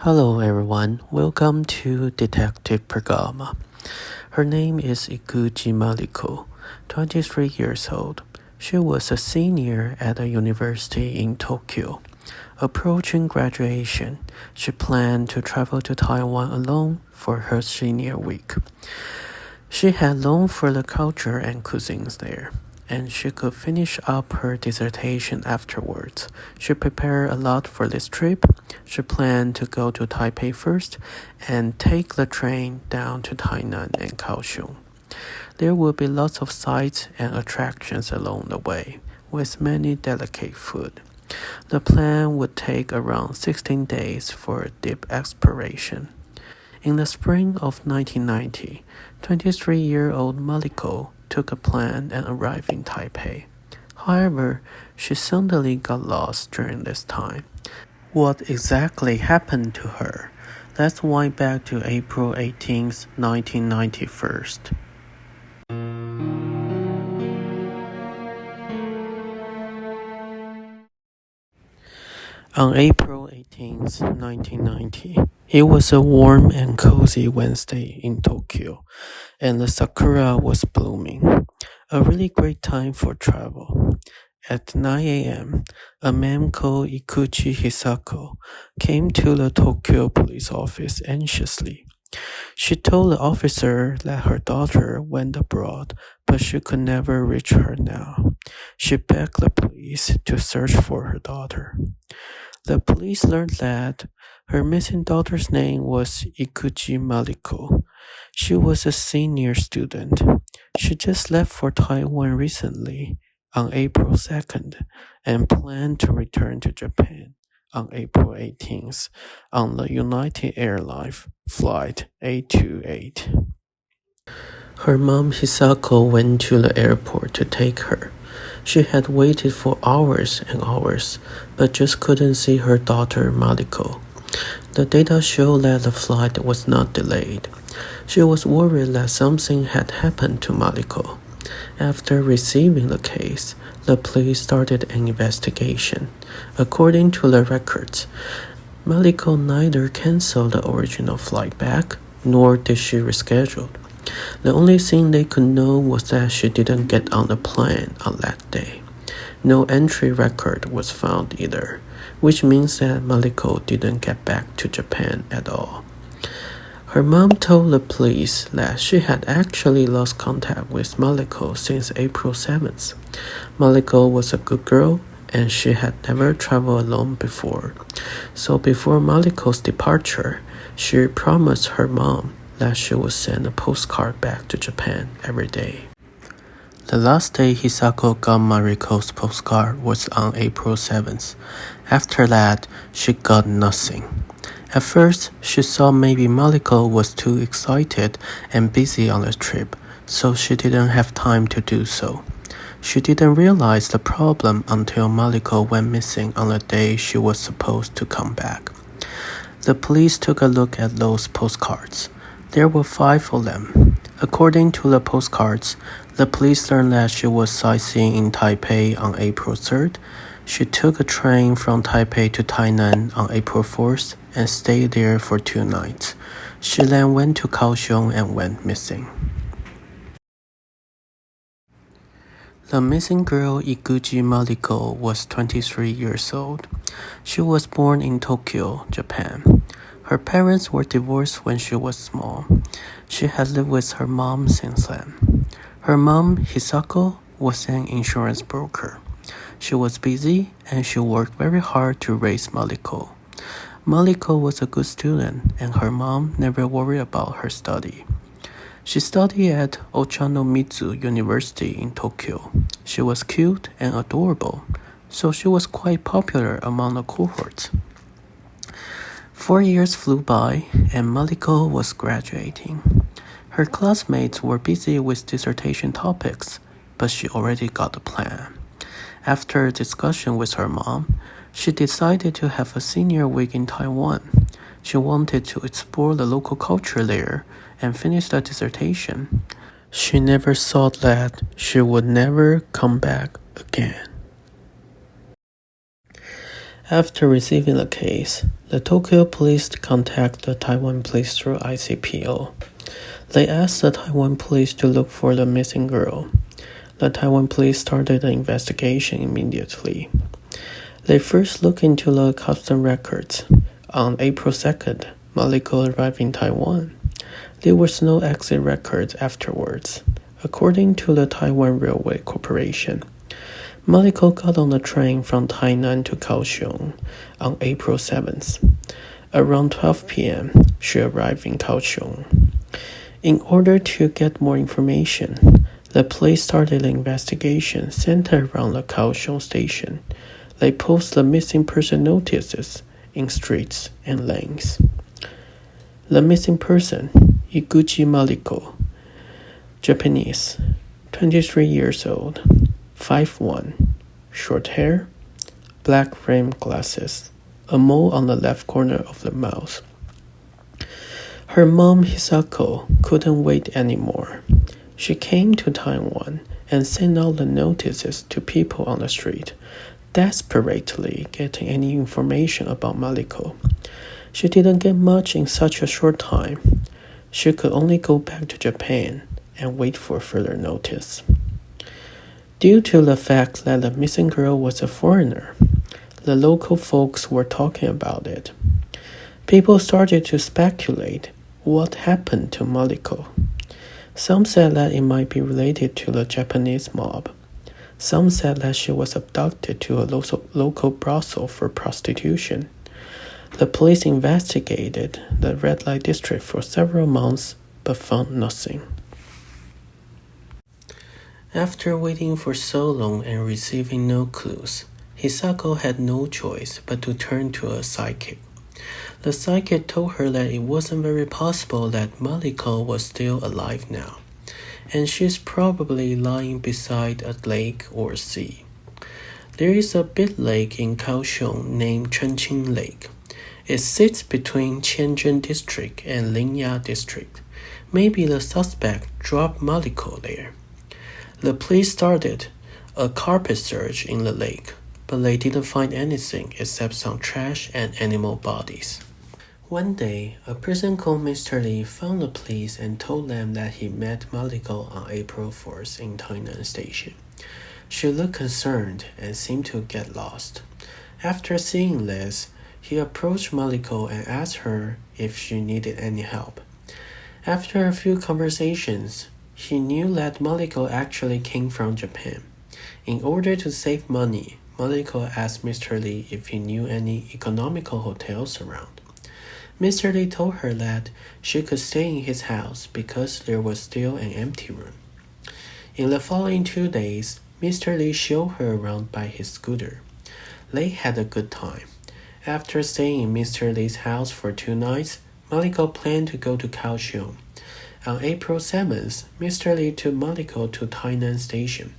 Hello everyone, welcome to Detective Pergama. Her name is Iguchi Mariko, 23 years old. She was a senior at a university in Tokyo. Approaching graduation, she planned to travel to Taiwan alone for her senior week. She had longed for the culture and cuisines there, and she could finish up her dissertation afterwards. She prepared a lot for this trip. She planned to go to Taipei first and take the train down to Tainan and Kaohsiung. There would be lots of sights and attractions along the way, with many delicate food. The plan would take around 16 days for a deep exploration. In the spring of 1990, 23-year-old Mariko took a plane and arrived in Taipei. However, she suddenly got lost during this time. What exactly happened to her? Let's wind back to April 18th, 1991. On April 18th, 1990, it was a warm and cozy Wednesday in Tokyo, and the sakura was blooming. A really great time for travel. At 9 a.m., a man called Iguchi Hisako came to the Tokyo police office anxiously. She told the officer that her daughter went abroad, but she could never reach her now. She begged the police to search for her daughter. The police learned that her missing daughter's name was Iguchi Mariko. She was a senior student. She just left for Taiwan recently on April 2nd and planned to return to Japan on April 18th on the United Airlines flight 828. Her mom Hisako went to the airport to take her. She had waited for hours and hours, but just couldn't see her daughter Mariko. The data showed that the flight was not delayed. She was worried that something had happened to Mariko. After receiving the case, the police started an investigation. According to the records, Mariko neither canceled the original flight back, nor did she reschedule. The only thing they could know was that she didn't get on the plane on that day. No entry record was found either, which means that Mariko didn't get back to Japan at all. Her mom told the police that she had actually lost contact with Mariko since April 7th. Mariko was a good girl and she had never traveled alone before. So before Mariko's departure, she promised her mom that she would send a postcard back to Japan every day. The last day Hisako got Mariko's postcard was on April 7th. After that, she got nothing. At first, she thought maybe Mariko was too excited and busy on the trip, so she didn't have time to do so. She didn't realize the problem until Mariko went missing on the day she was supposed to come back. The police took a look at those postcards. There were 5 of them. According to the postcards, the police learned that she was sightseeing in Taipei on April 3rd. She took a train from Taipei to Tainan on April 4th and stayed there for 2 nights. She then went to Kaohsiung and went missing. The missing girl Iguchi Mariko was 23 years old. She was born in Tokyo, Japan. Her parents were divorced when she was small. She had lived with her mom since then. Her mom, Hisako, was an insurance broker. She was busy and she worked very hard to raise Mariko. Mariko was a good student and her mom never worried about her study. She studied at Ochanomizu University in Tokyo. She was cute and adorable, so she was quite popular among the cohorts. 4 years flew by and Mariko was graduating. Her classmates were busy with dissertation topics, but she already got a plan. After a discussion with her mom, she decided to have a senior week in Taiwan. She wanted to explore the local culture there and finish the dissertation. She never thought that she would never come back again. After receiving the case, the Tokyo police contacted the Taiwan police through ICPO. They asked the Taiwan police to look for the missing girl. The Taiwan police started the investigation immediately. They first looked into the custom records. On April 2nd, Mariko arrived in Taiwan. There was no exit records afterwards. According to the Taiwan Railway Corporation, Mariko got on the train from Tainan to Kaohsiung on April 7th. Around 12 p.m., she arrived in Kaohsiung. In order to get more information, the police started an investigation centered around the Kaohsiung station. They posted the missing person notices in streets and lanes. The missing person, Iguchi Mariko, Japanese, 23 years old, 5'1", short hair, black framed glasses, a mole on the left corner of the mouth. Her mom, Hisako, couldn't wait anymore. She came to Taiwan and sent out the notices to people on the street, desperately getting any information about Mariko. She didn't get much in such a short time. She could only go back to Japan and wait for further notice. Due to the fact that the missing girl was a foreigner, the local folks were talking about it. People started to speculate what happened to Mariko. Some said that it might be related to the Japanese mob. Some said that she was abducted to a local brothel for prostitution. The police investigated the red light district for several months but found nothing. After waiting for so long and receiving no clues, Hisako had no choice but to turn to a psychic. The psychic told her that it wasn't very possible that Mariko was still alive now, and she's probably lying beside a lake or sea. There is a big lake in Kaohsiung named Chengqing Lake. It sits between Qianzhen District and Lingya District. Maybe the suspect dropped Mariko there. The police started a carpet search in the lake, but they didn't find anything except some trash and animal bodies. One day, a person called Mr. Lee found the police and told them that he met Mariko on April 4th in Tainan Station. She looked concerned and seemed to get lost. After seeing this, he approached Mariko and asked her if she needed any help. After a few conversations, he knew that Mariko actually came from Japan. In order to save money, Mariko asked Mr. Lee if he knew any economical hotels around. Mr. Lee told her that she could stay in his house because there was still an empty room. In the following 2 days, Mr. Lee showed her around by his scooter. They had a good time. After staying in Mr. Lee's house for 2 nights, Mariko planned to go to Kaohsiung. On April 7th, Mr. Lee took Mariko to Tainan Station.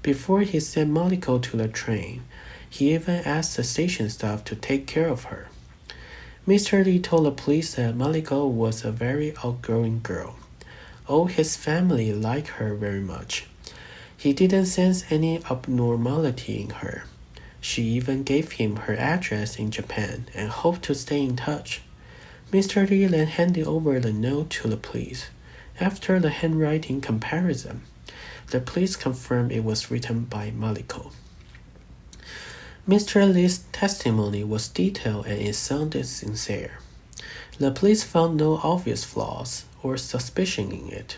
Before he sent Mariko to the train, he even asked the station staff to take care of her. Mr. Lee told the police that Mariko was a very outgoing girl. All his family liked her very much. He didn't sense any abnormality in her. She even gave him her address in Japan and hoped to stay in touch. Mr. Lee then handed over the note to the police. After the handwriting comparison, the police confirmed it was written by Mariko. Mr. Lee's testimony was detailed and it sounded sincere. The police found no obvious flaws or suspicion in it.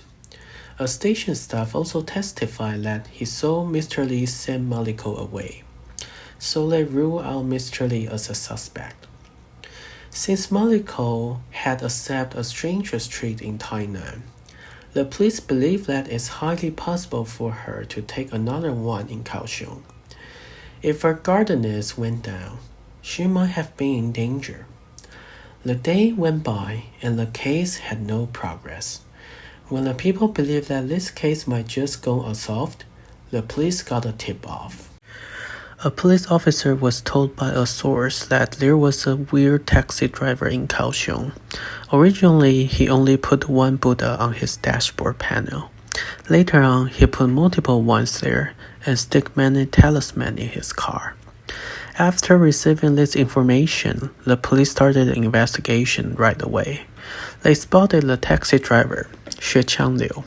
A station staff also testified that he saw Mr. Lee send Mariko away, so they ruled out Mr. Lee as a suspect. Since Mariko had accepted a stranger's treat in Tainan, the police believe that it's highly possible for her to take another one in Kaohsiung. If her guardedness went down, she might have been in danger. The day went by and the case had no progress. When the people believed that this case might just go unsolved, the police got a tip-off. A police officer was told by a source that there was a weird taxi driver in Kaohsiung. Originally, he only put one Buddha on his dashboard panel. Later on, he put multiple ones there and stick many talismans in his car. After receiving this information, the police started an investigation right away. They spotted the taxi driver, Xue Qiangliu.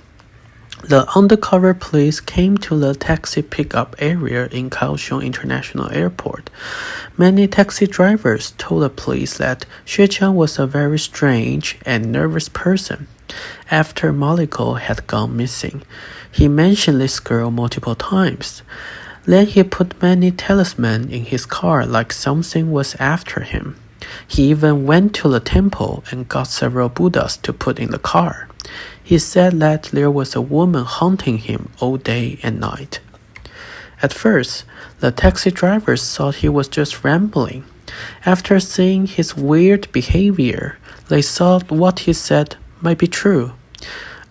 The undercover police came to the taxi pickup area in Kaohsiung International Airport. Many taxi drivers told the police that Xue Qiang was a very strange and nervous person. After Mariko had gone missing, he mentioned this girl multiple times. Then he put many talismans in his car like something was after him. He even went to the temple and got several Buddhas to put in the car. He said that there was a woman haunting him all day and night. At first, the taxi drivers thought he was just rambling. After seeing his weird behavior, they thought what he said might be true.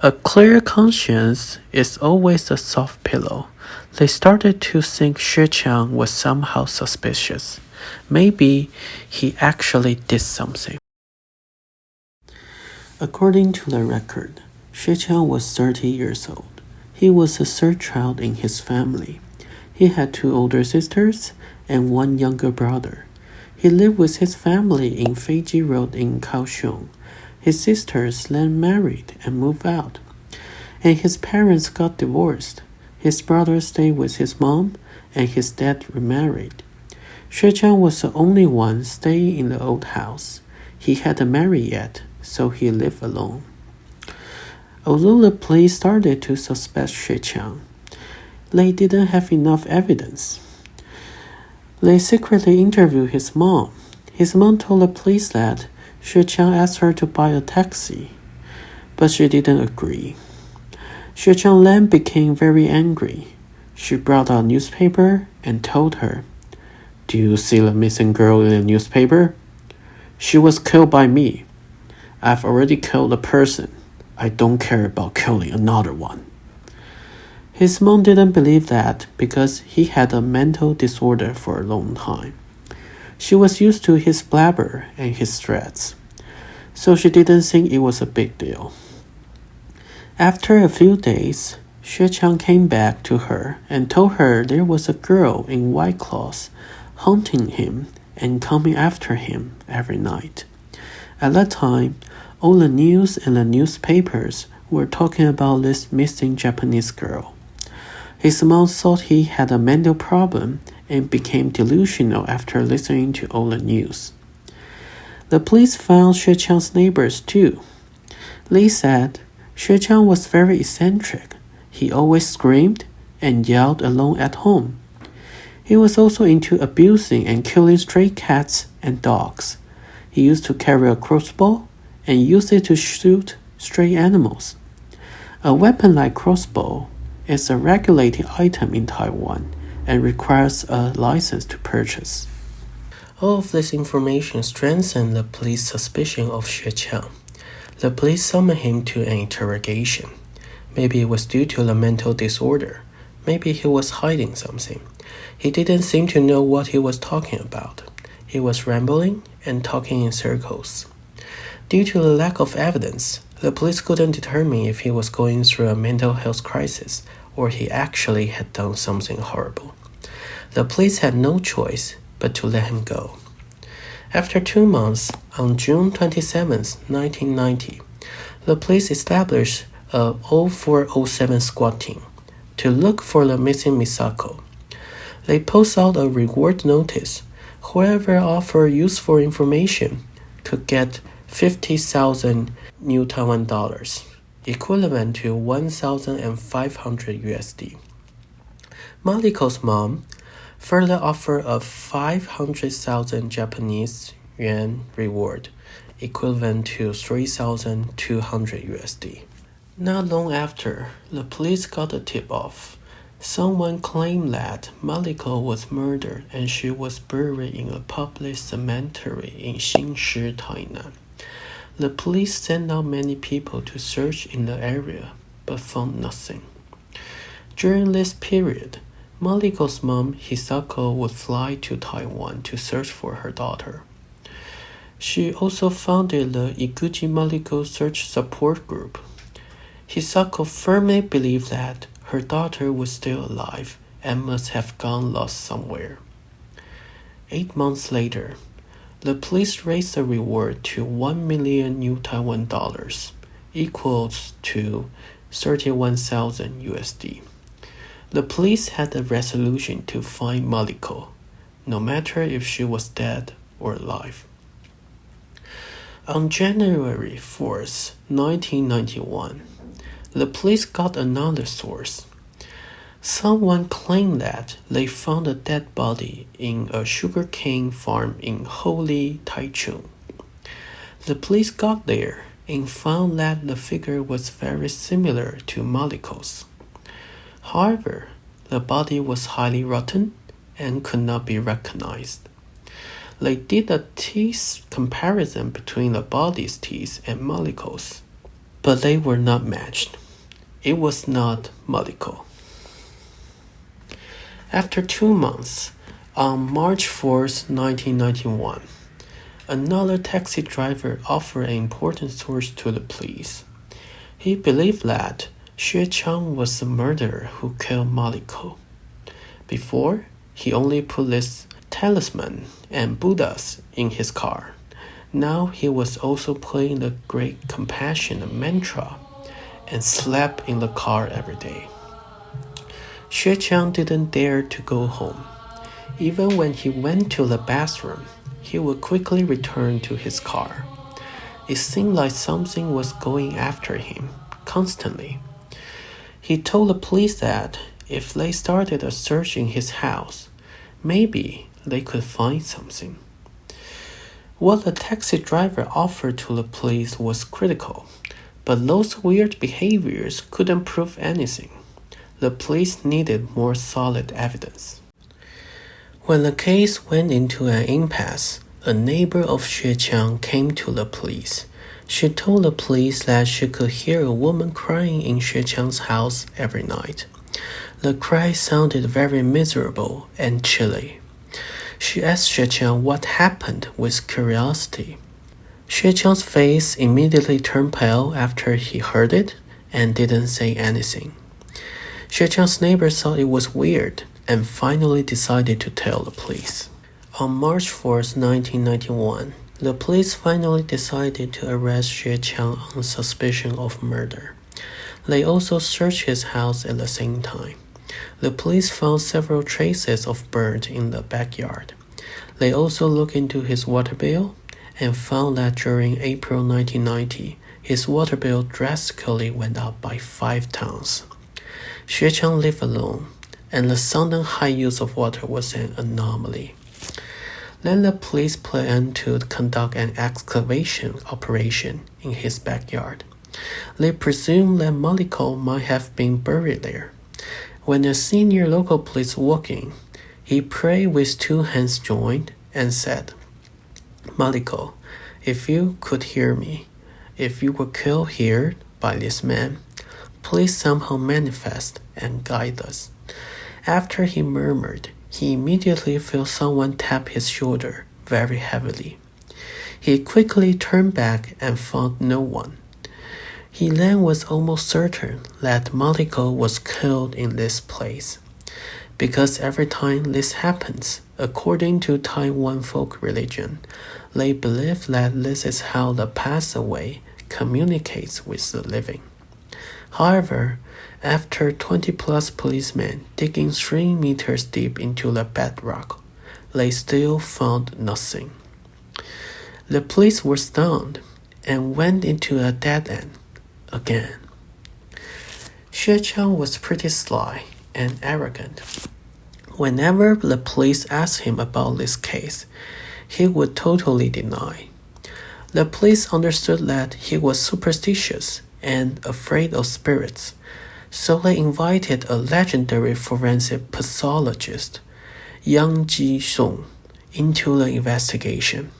A clear conscience is always a soft pillow. They started to think Xue Qiang was somehow suspicious. Maybe he actually did something. According to the record, Xue Qiang was 30 years old. He was the third child in his family. He had two older sisters and one younger brother. He lived with his family in Feiji Road in Kaohsiung. His sisters then married and moved out, and his parents got divorced. His brother stayed with his mom, and his dad remarried. Xue Qiang was the only one staying in the old house. He hadn't married yet, so he lived alone. Although the police started to suspect Xue Qiang, they didn't have enough evidence. They secretly interviewed his mom. His mom told the police that Xue Qiang asked her to buy a taxi, but she didn't agree. Xue Qiang then became very angry. She brought out a newspaper and told her, "Do you see the missing girl in the newspaper? She was killed by me. I've already killed a person. I don't care about killing another one." His mom didn't believe that because he had a mental disorder for a long time. She was used to his blabber and his threats, so she didn't think it was a big deal. After a few days, Xue Qiang came back to her and told her there was a girl in white clothes haunting him and coming after him every night. At that time, all the news and the newspapers were talking about this missing Japanese girl. His mom thought he had a mental problem and became delusional after listening to all the news. The police found Xue Qiang's neighbors too. They said Xue Qiang was very eccentric. He always screamed and yelled alone at home. He was also into abusing and killing stray cats and dogs. He used to carry a crossbow and used it to shoot stray animals. A weapon like crossbow is a regulated item in Taiwan and requires a license to purchase. All of this information strengthened the police suspicion of Xue Qiang. The police summoned him to an interrogation. Maybe it was due to the mental disorder. Maybe he was hiding something. He didn't seem to know what he was talking about. He was rambling and talking in circles. Due to the lack of evidence, the police couldn't determine if he was going through a mental health crisis or he actually had done something horrible. The police had no choice but to let him go. After 2 months, on June 27, 1990, the police established a 0407 squad team to look for the missing Misako. They post out a reward notice. Whoever offered useful information could get 50,000 New Taiwan dollars, equivalent to 1,500 USD. Mariko's mom further offered a 500,000 Japanese yuan reward, equivalent to 3,200 USD. Not long after, the police got a tip-off. Someone claimed that Mariko was murdered and she was buried in a public cemetery in Xinshi, Tainan. The police sent out many people to search in the area, but found nothing. During this period, Mariko's mom, Hisako, would fly to Taiwan to search for her daughter. She also founded the Iguchi Mariko Search Support Group. Hisako firmly believed that her daughter was still alive and must have gone lost somewhere. 8 months later, the police raised the reward to 1 million new Taiwan dollars, equals to 31,000 USD. The police had a resolution to find Mariko, no matter if she was dead or alive. On January 4th, 1991, the police got another source. Someone claimed that they found a dead body in a sugarcane farm in Holy Taichung. The police got there and found that the figure was very similar to Mariko's. However, the body was highly rotten and could not be recognized. They did a teeth comparison between the body's teeth and Mariko's, but they were not matched. It was not Mariko. After 2 months, on March 4th, 1991, another taxi driver offered an important source to the police. He believed that Xue Chang was the murderer who killed Mariko. Before, he only put this talisman and Buddhas in his car. Now he was also playing the Great Compassion mantra and slept in the car every day. Xue Chang didn't dare to go home. Even when he went to the bathroom, he would quickly return to his car. It seemed like something was going after him constantly. He told the police that if they started a search in his house, maybe they could find something. What the taxi driver offered to the police was critical, but those weird behaviors couldn't prove anything. The police needed more solid evidence. When the case went into an impasse, a neighbor of Xue Chang came to the police. She told the police that she could hear a woman crying in Xue Chang's house every night. The cry sounded very miserable and chilly. She asked Xue Chang what happened with curiosity. Xue Chang's face immediately turned pale after he heard it and didn't say anything. Xue Chang's neighbor thought it was weird and finally decided to tell the police. On March 4th, 1991, the police finally decided to arrest Xue Chang on suspicion of murder. They also searched his house at the same time. The police found several traces of burn in the backyard. They also looked into his water bill and found that during April 1990, his water bill drastically went up by 5 tons. Xue Chang lived alone, and the sudden high use of water was an anomaly. Then the police planned to conduct an excavation operation in his backyard. They presumed that Mariko might have been buried there. When a senior local police walked in, he prayed with 2 hands joined and said, "Mariko, if you could hear me, if you were killed here by this man, please somehow manifest and guide us." After he murmured, he immediately felt someone tap his shoulder very heavily. He quickly turned back and found no one. He then was almost certain that Mariko was killed in this place, because every time this happens, according to Taiwan folk religion, they believe that this is how the passed away communicates with the living. However, after 20-plus policemen digging 3 meters deep into the bedrock, they still found nothing. The police were stunned and went into a dead end again. Xue Chang was pretty sly and arrogant. Whenever the police asked him about this case, he would totally deny. The police understood that he was superstitious and afraid of spirits, so they invited a legendary forensic pathologist, Yang Ji-sung, into the investigation.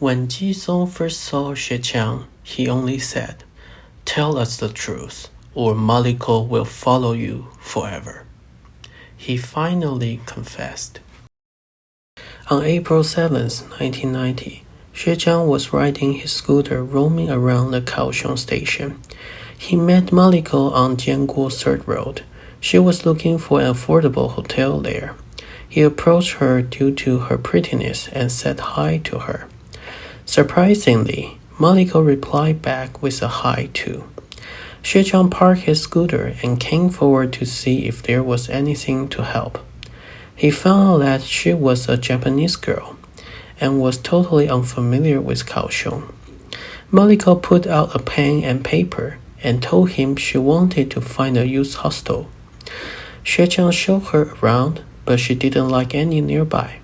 When Ji-sung first saw Xue Chang, he only said, "Tell us the truth, or Mariko will follow you forever." He finally confessed. On April 7, 1990, Xue Chang was riding his scooter roaming around the Kaohsiung station. He met Mariko on Jianguo 3rd Road. She was looking for an affordable hotel there. He approached her due to her prettiness and said hi to her. Surprisingly, Mariko replied back with a hi too. Xuechang parked his scooter and came forward to see if there was anything to help. He found out that she was a Japanese girl and was totally unfamiliar with Kaohsiung. Mariko put out a pen and paper and told him she wanted to find a youth hostel. Xuechang showed her around, but she didn't like any nearby.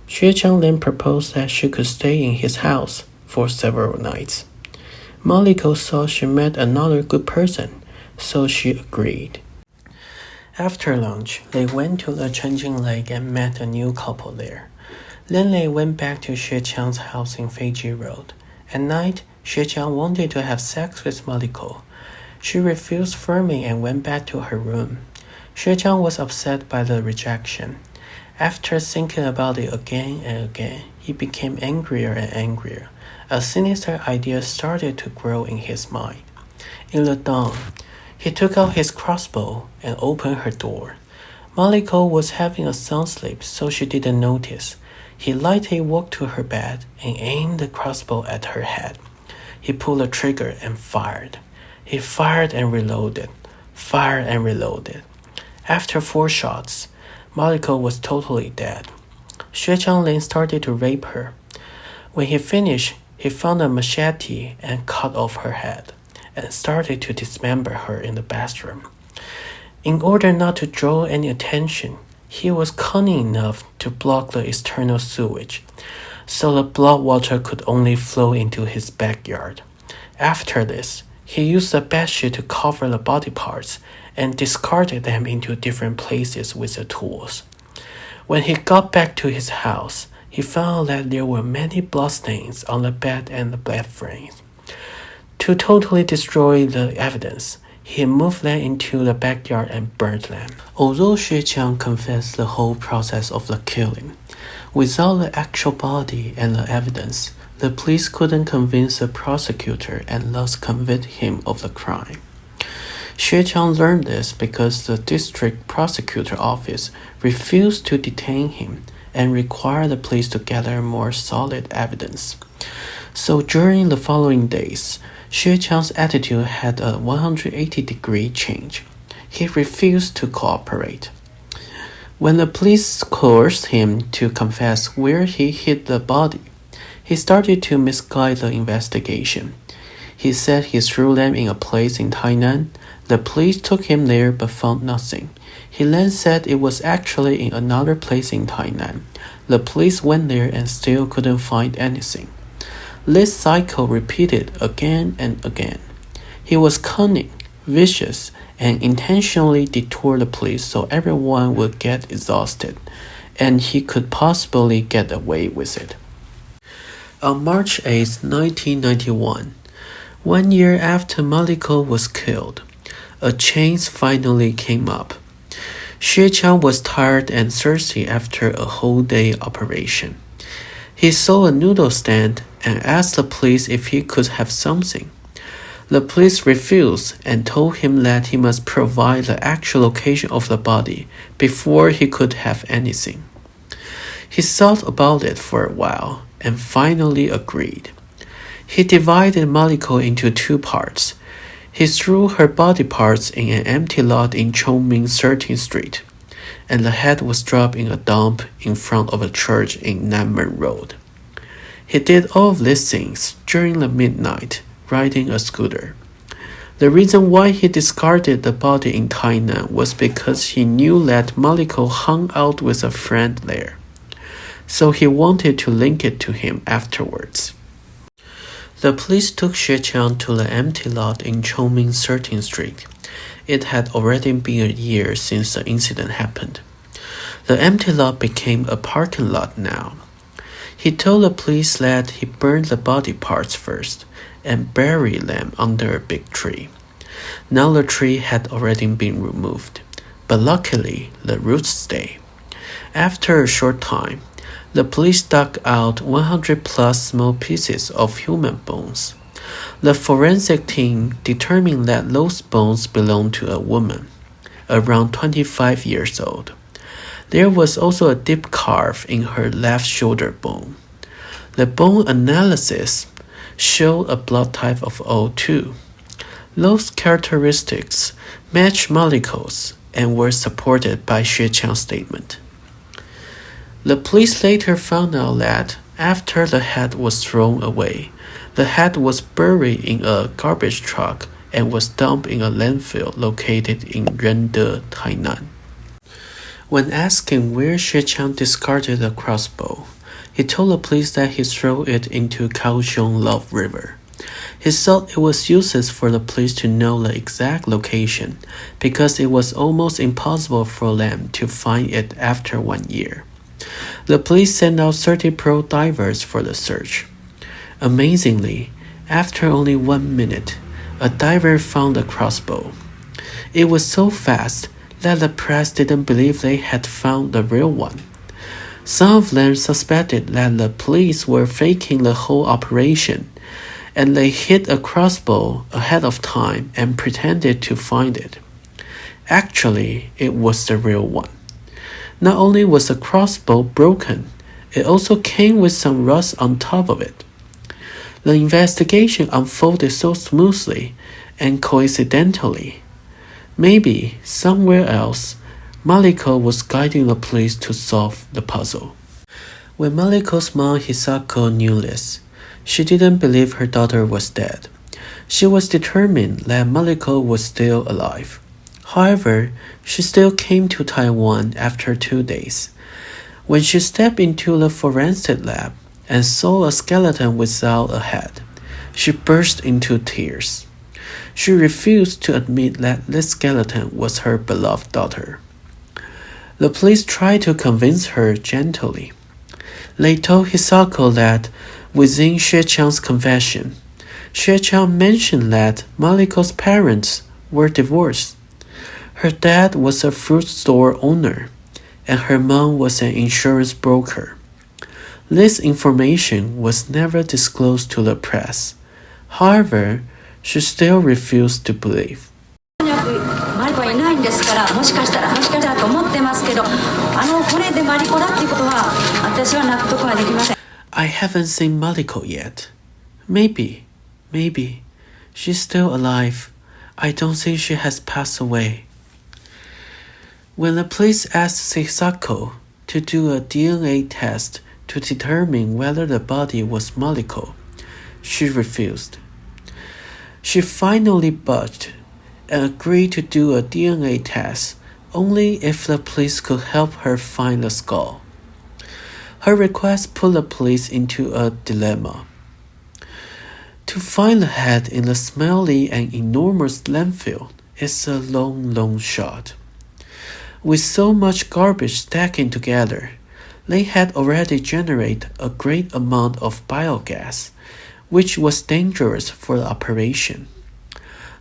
Xuechang then proposed that she could stay in his house for several nights. Mariko saw she met another good person, so she agreed. After lunch, they went to the Chenjing Lake and met a new couple there. Then they went back to Xuechang's house in Fiji Road. At night, Xuechang wanted to have sex with Mariko. She refused firmly and went back to her room. Xuechang was upset by the rejection. After thinking about it again and again, he became angrier and angrier. A sinister idea started to grow in his mind. In the dawn, he took out his crossbow and opened her door. Mariko was having a sound sleep, so she didn't notice. He lightly walked to her bed and aimed the crossbow at her head. He pulled the trigger and fired. He fired and reloaded, fired and reloaded. After 4 shots, Mariko was totally dead. Xuechang then started to rape her. When he finished, he found a machete and cut off her head and started to dismember her in the bathroom. In order not to draw any attention, he was cunning enough to block the external sewage, so the blood water could only flow into his backyard. After this, he used a bedsheet to cover the body parts and discarded them into different places with the tools. When he got back to his house, he found that there were many bloodstains on the bed and the bed frames. To totally destroy the evidence, he moved them into the backyard and burned them. Although Xuechang confessed the whole process of the killing, without the actual body and the evidence, the police couldn't convince the prosecutor and thus convict him of the crime. Xuechang learned this because the district prosecutor office refused to detain him and required the police to gather more solid evidence. So during the following days, Xuechang's attitude had a 180-degree change. He refused to cooperate. When the police coerced him to confess where he hid the body, he started to misguide the investigation. He said he threw them in a place in Tainan. The police took him there but found nothing. He then said it was actually in another place in Tainan. The police went there and still couldn't find anything. This cycle repeated again and again. He was cunning, vicious, and intentionally detoured the police so everyone would get exhausted, and he could possibly get away with it. On March 8, 1991, 1 year after Mariko was killed, a chance finally came up. Xuechang was tired and thirsty after a whole day operation. He saw a noodle stand and asked the police if he could have something. The police refused and told him that he must provide the actual location of the body before he could have anything. He thought about it for a while and finally agreed. He divided Mariko into 2 parts. He threw her body parts in an empty lot in Chongming 13th Street, and the head was dropped in a dump in front of a church in Nanmen Road. He did all of these things during the midnight, riding a scooter. The reason why he discarded the body in Tainan was because he knew that Mariko hung out with a friend there, so he wanted to link it to him afterwards. The police took Xuechang to the empty lot in Chongming 13th Street. It had already been a year since the incident happened. The empty lot became a parking lot now. He told the police that he burned the body parts first and buried them under a big tree. Now the tree had already been removed, but luckily the roots stayed. After a short time, the police dug out 100+ small pieces of human bones. The forensic team determined that those bones belonged to a woman, around 25 years old. There was also a deep carve in her left shoulder bone. The bone analysis showed a blood type of O2. Those characteristics matched Mariko's and were supported by Xue Chang's statement. The police later found out that after the head was thrown away, the head was buried in a garbage truck and was dumped in a landfill located in Rende, Tainan. When asking where Xue Chang discarded the crossbow, he told the police that he threw it into Kaohsiung Love River. He thought it was useless for the police to know the exact location because it was almost impossible for them to find it after 1 year. The police sent out 30 pro divers for the search. Amazingly, after only 1 minute, a diver found the crossbow. It was so fast that the press didn't believe they had found the real one. Some of them suspected that the police were faking the whole operation, and they hid a crossbow ahead of time and pretended to find it. Actually, it was the real one. Not only was the crossbow broken, it also came with some rust on top of it. The investigation unfolded so smoothly and coincidentally. Maybe somewhere else, Mariko was guiding the police to solve the puzzle. When Mariko's mom Hisako knew this, she didn't believe her daughter was dead. She was determined that Mariko was still alive. However, she still came to Taiwan after 2 days. When she stepped into the forensic lab and saw a skeleton without a head, she burst into tears. She refused to admit that this skeleton was her beloved daughter. The police tried to convince her gently. They told Hisako that within Xue Chang's confession, Xue Chang mentioned that Mariko's parents were divorced. Her dad was a fruit store owner, and her mom was an insurance broker. This information was never disclosed to the press. However, she still refused to believe. I haven't seen Mariko yet. Maybe. She's still alive. I don't think she has passed away. When the police asked Hisako to do a DNA test to determine whether the body was Mariko, she refused. She finally budged and agreed to do a DNA test only if the police could help her find the skull. Her request put the police into a dilemma. To find the head in the smelly and enormous landfill is a long shot. With so much garbage stacking together, they had already generated a great amount of biogas, which was dangerous for the operation.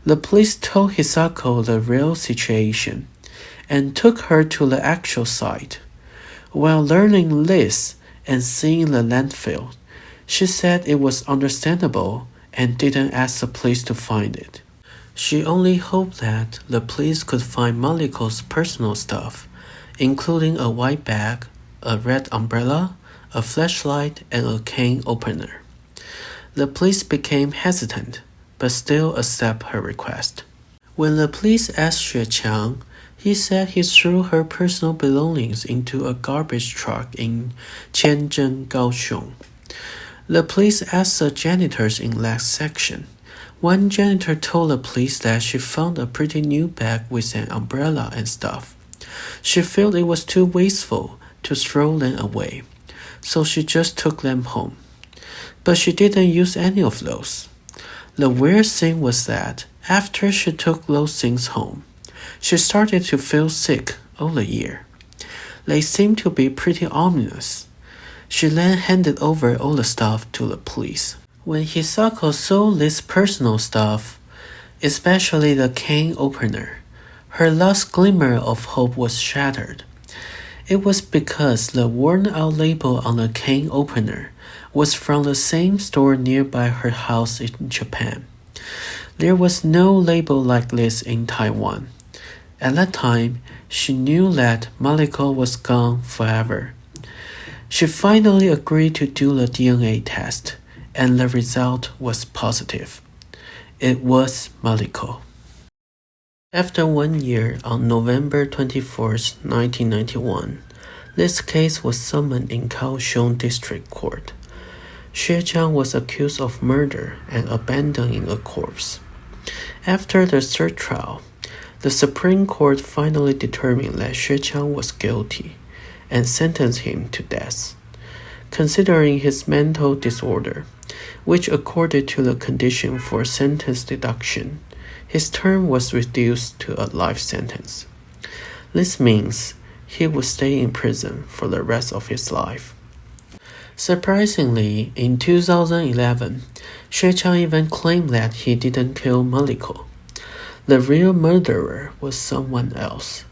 The police told Hisako the real situation and took her to the actual site. While learning this and seeing the landfill, she said it was understandable and didn't ask the police to find it. She only hoped that the police could find Mariko's personal stuff, including a white bag, a red umbrella, a flashlight, and a can opener. The police became hesitant, but still accepted her request. When the police asked Xue Chang, he said he threw her personal belongings into a garbage truck in Qianzhen, Kaohsiung. The police asked the janitors in that section. One janitor told the police that she found a pretty new bag with an umbrella and stuff. She felt it was too wasteful to throw them away, so she just took them home. But she didn't use any of those. The weird thing was that after she took those things home, she started to feel sick all the year. They seemed to be pretty ominous. She then handed over all the stuff to the police. When Hisako saw this personal stuff, especially the can opener, her last glimmer of hope was shattered. It was because the worn-out label on the can opener was from the same store nearby her house in Japan. There was no label like this in Taiwan. At that time, she knew that Mariko was gone forever. She finally agreed to do the DNA test, and the result was positive. It was Mariko. After 1 year, on November 24, 1991, this case was summoned in Kaohsiung District Court. Xue Chang was accused of murder and abandoning a corpse. After the third trial, the Supreme Court finally determined that Xue Chang was guilty and sentenced him to death. Considering his mental disorder, which accorded to the condition for sentence deduction, his term was reduced to a life sentence. This means he would stay in prison for the rest of his life. Surprisingly, in 2011, Xue Chang even claimed that he didn't kill Mariko. The real murderer was someone else.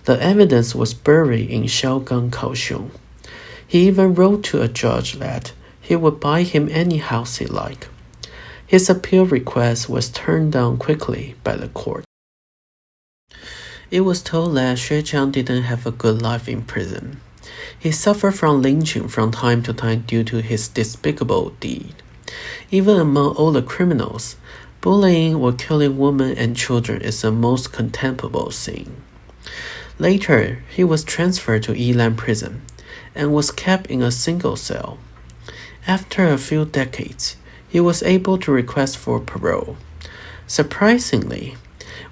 The evidence was buried in Xiaogang, Kaohsiung. He even wrote to a judge that he would buy him any house he liked. His appeal request was turned down quickly by the court. It was told that Xue Chang didn't have a good life in prison. He suffered from lynching from time to time due to his despicable deed. Even among all the criminals, bullying or killing women and children is the most contemptible sin. Later, he was transferred to Yilan prison and was kept in a single cell. After a few decades, he was able to request for parole. Surprisingly,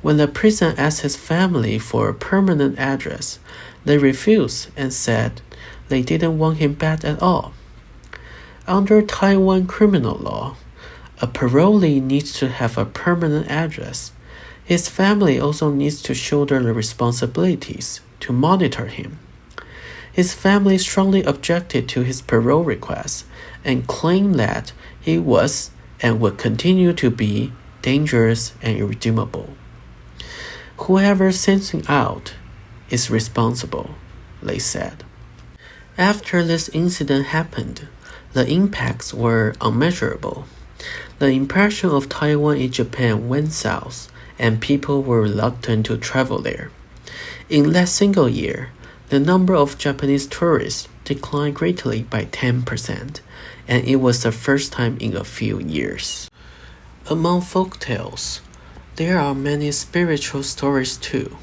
when the prison asked his family for a permanent address, they refused and said they didn't want him back at all. Under Taiwan criminal law, a parolee needs to have a permanent address. His family also needs to shoulder the responsibilities to monitor him. His family strongly objected to his parole request and claimed that he was and would continue to be dangerous and irredeemable. Whoever sends him out is responsible, they said. After this incident happened, the impacts were unmeasurable. The impression of Taiwan in Japan went south, and people were reluctant to travel there. In that single year, the number of Japanese tourists declined greatly by 10%, and it was the first time in a few years. Among folk tales, there are many spiritual stories too.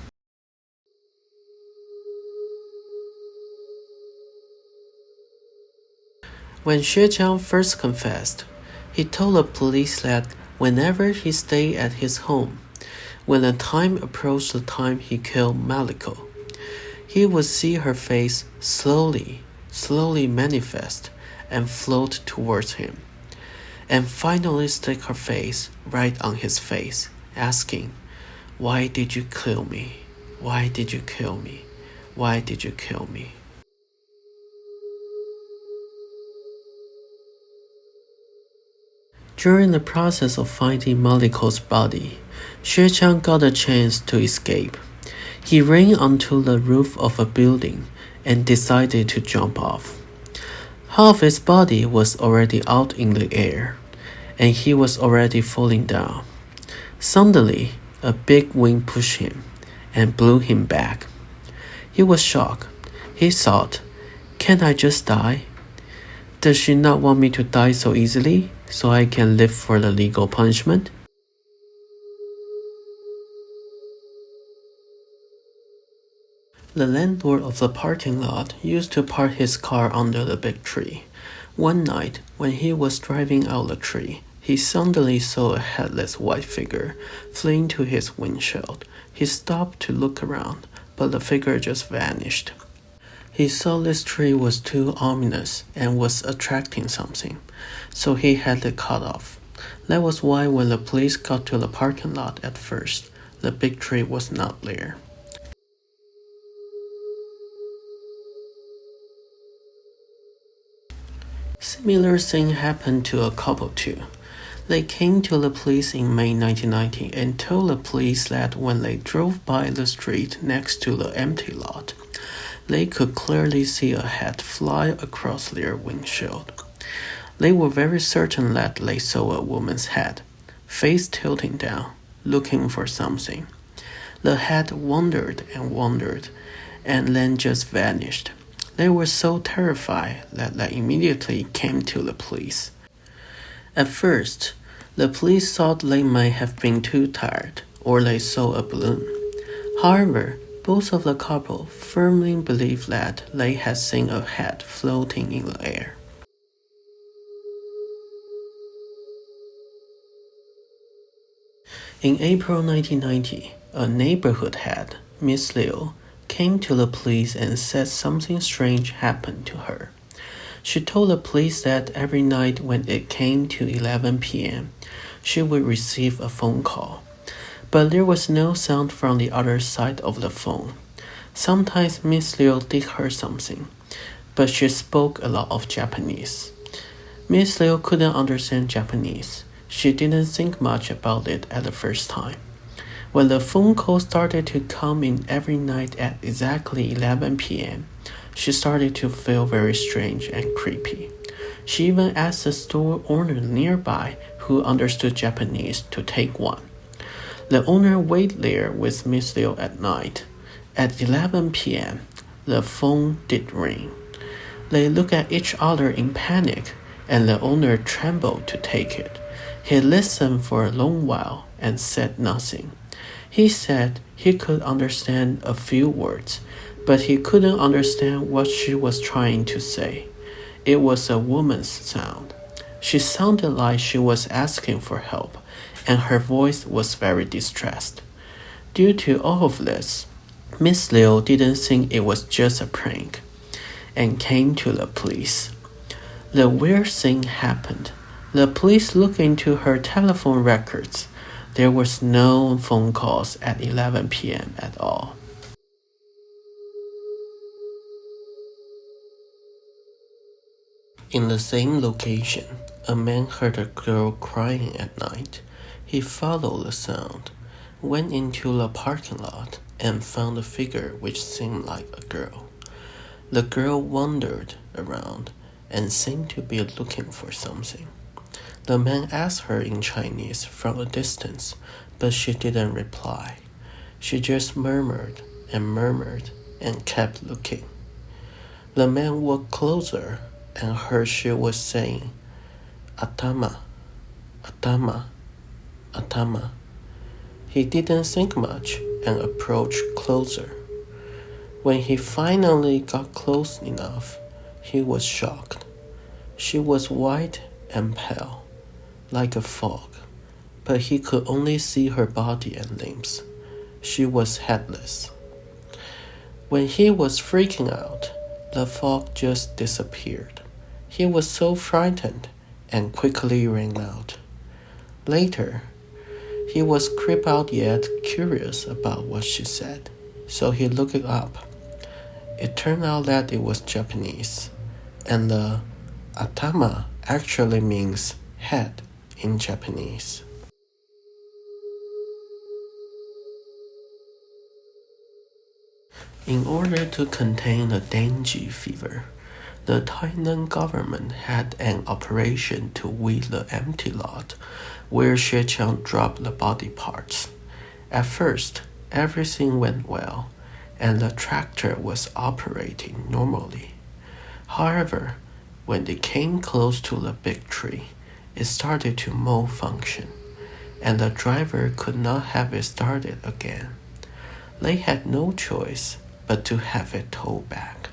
When Xue Chang first confessed, he told the police that whenever he stayed at his home, when the time approached the time he killed Mariko, he would see her face slowly manifest and float towards him, and finally stick her face right on his face, asking, "Why did you kill me? Why did you kill me? Why did you kill me?" During the process of finding Mariko's body, Xue Chang got a chance to escape. He ran onto the roof of a building and decided to jump off. Half his body was already out in the air, and he was already falling down. Suddenly, a big wind pushed him and blew him back. He was shocked. He thought, "Can't I just die? Does she not want me to die so easily, so I can live for the legal punishment?" The landlord of the parking lot used to park his car under the big tree. One night, when he was driving out the tree, he suddenly saw a headless white figure fleeing to his windshield. He stopped to look around, but the figure just vanished. He saw this tree was too ominous and was attracting something, so he had it cut off. That was why when the police got to the parking lot at first, the big tree was not there. Similar thing happened to a couple too. They came to the police in May 1990 and told the police that when they drove by the street next to the empty lot, they could clearly see a head fly across their windshield. They were very certain that they saw a woman's head, face tilting down, looking for something. The head wandered and wandered, and then just vanished. They were so terrified that they immediately came to the police. At first, the police thought they might have been too tired, or they saw a balloon. However, both of the couple firmly believed that they had seen a head floating in the air. In April 1990, a neighborhood head, Miss Liu, came to the police and said something strange happened to her. She told the police that every night when it came to 11 p.m., she would receive a phone call. But there was no sound from the other side of the phone. Sometimes Miss Liu did hear something, but she spoke a lot of Japanese. Miss Liu couldn't understand Japanese. She didn't think much about it at the first time. When the phone call started to come in every night at exactly 11 p.m., she started to feel very strange and creepy. She even asked the store owner nearby who understood Japanese to take one. The owner waited there with Miss Liu at night. At 11 p.m., the phone did ring. They looked at each other in panic, and the owner trembled to take it. He listened for a long while and said nothing. He said he could understand a few words, but he couldn't understand what she was trying to say. It was a woman's sound. She sounded like she was asking for help, and her voice was very distressed. Due to all of this, Miss Liu didn't think it was just a prank, and came to the police. The weird thing happened. The police looked into her telephone records. There was no phone calls at 11 p.m. at all. In the same location, a man heard a girl crying at night. He followed the sound, went into the parking lot, and found a figure which seemed like a girl. The girl wandered around and seemed to be looking for something. The man asked her in Chinese from a distance, but she didn't reply. She just murmured and kept looking. The man walked closer and heard she was saying, "Atama, Atama, Atama." He didn't think much and approached closer. When he finally got close enough, he was shocked. She was white and pale, like a fog, but he could only see her body and limbs. She was headless. When he was freaking out, the fog just disappeared. He was so frightened and quickly ran out. Later, he was creeped out yet curious about what she said, so he looked it up. It turned out that it was Japanese, and the atama actually means head in Japanese. In order to contain the dengue fever, the Taiwan government had an operation to weed the empty lot where Xie Qiang dropped the body parts. At first, everything went well, and the tractor was operating normally. However, when they came close to the big tree, it started to malfunction, and the driver could not have it started again. They had no choice but to have it towed back.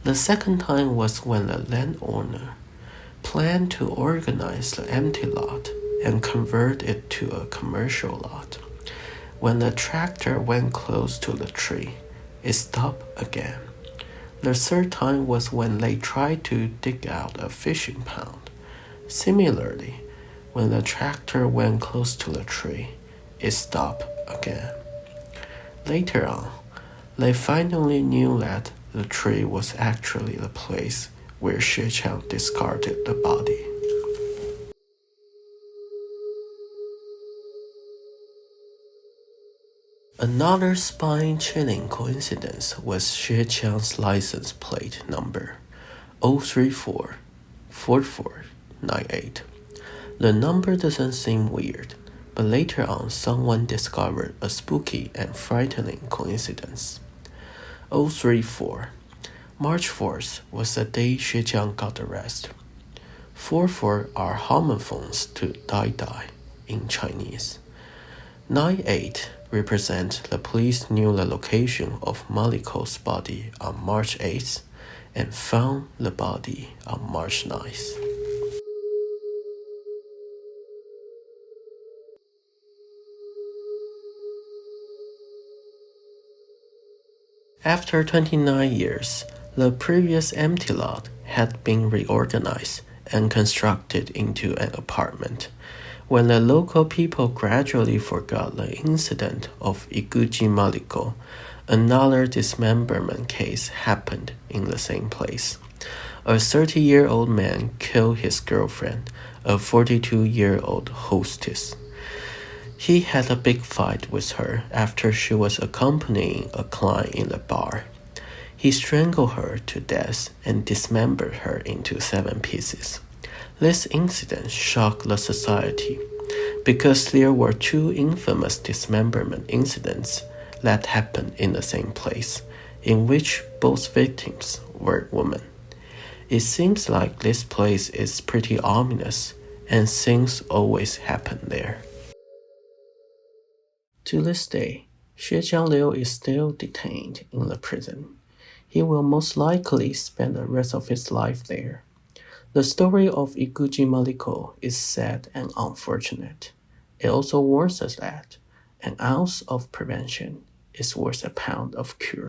The second time was when the landowner planned to organize the empty lot and convert it to a commercial lot. When the tractor went close to the tree, it stopped again. The third time was when they tried to dig out a fishing pond. Similarly, when the tractor went close to the tree, it stopped again. Later on, they finally knew that the tree was actually the place where Xie Qiang discarded the body. Another spine-chilling coincidence was Xie Qiang's license plate number 0344498. The number doesn't seem weird, but later on someone discovered a spooky and frightening coincidence. 034. March 4th was the day Xiejiang got arrested. 44 are homophones to Dai in Chinese. 98 represent the police knew the location of Mariko's body on March 8th and found the body on March 9th. After 29 years, the previous empty lot had been reorganized and constructed into an apartment. When the local people gradually forgot the incident of Iguchi Mariko, another dismemberment case happened in the same place. A 30-year-old man killed his girlfriend, a 42-year-old hostess. He had a big fight with her after she was accompanying a client in the bar. He strangled her to death and dismembered her into 7 pieces. This incident shocked the society because there were 2 infamous dismemberment incidents that happened in the same place, in which both victims were women. It seems like this place is pretty ominous, and things always happen there. To this day, Xiejiang Liu is still detained in the prison. He will most likely spend the rest of his life there. The story of Iguchi Mariko is sad and unfortunate. It also warns us that an ounce of prevention is worth a pound of cure.